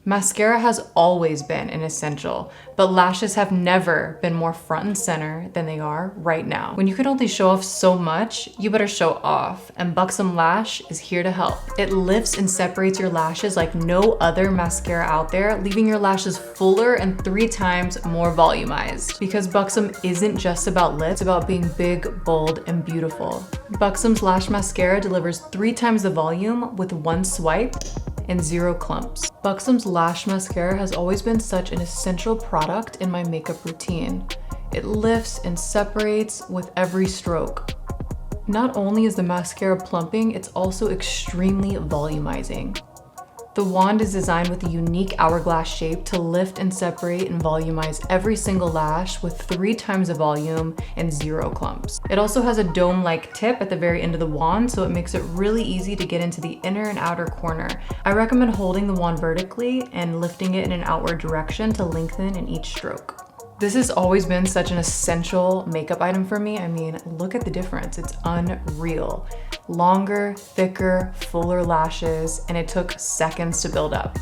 Mascara has always been an essential, but lashes have never been more front and center than they are right now. When you can only show off so much, you better show off, and BUXOM Lash is here to help. It lifts and separates your lashes like no other mascara out there, leaving your lashes fuller and 3 times more volumized. Because BUXOM isn't just about lips, it's about being big, bold, and beautiful. BUXOM's Lash Mascara delivers 3 times the volume with 1 swipe and 0 clumps. BUXOM's Lash Mascara has always been such an essential product in my makeup routine. It lifts and separates with every stroke. Not only is the mascara plumping, it's also extremely volumizing. The wand is designed with a unique hourglass shape to lift and separate and volumize every single lash with 3 times the volume and 0 clumps. It also has a dome-like tip at the very end of the wand, so it makes it really easy to get into the inner and outer corner. I recommend holding the wand vertically and lifting it in an outward direction to lengthen in each stroke. This has always been such an essential makeup item for me. I mean, look at the difference. It's unreal. Longer, thicker, fuller lashes, and it took seconds to build up.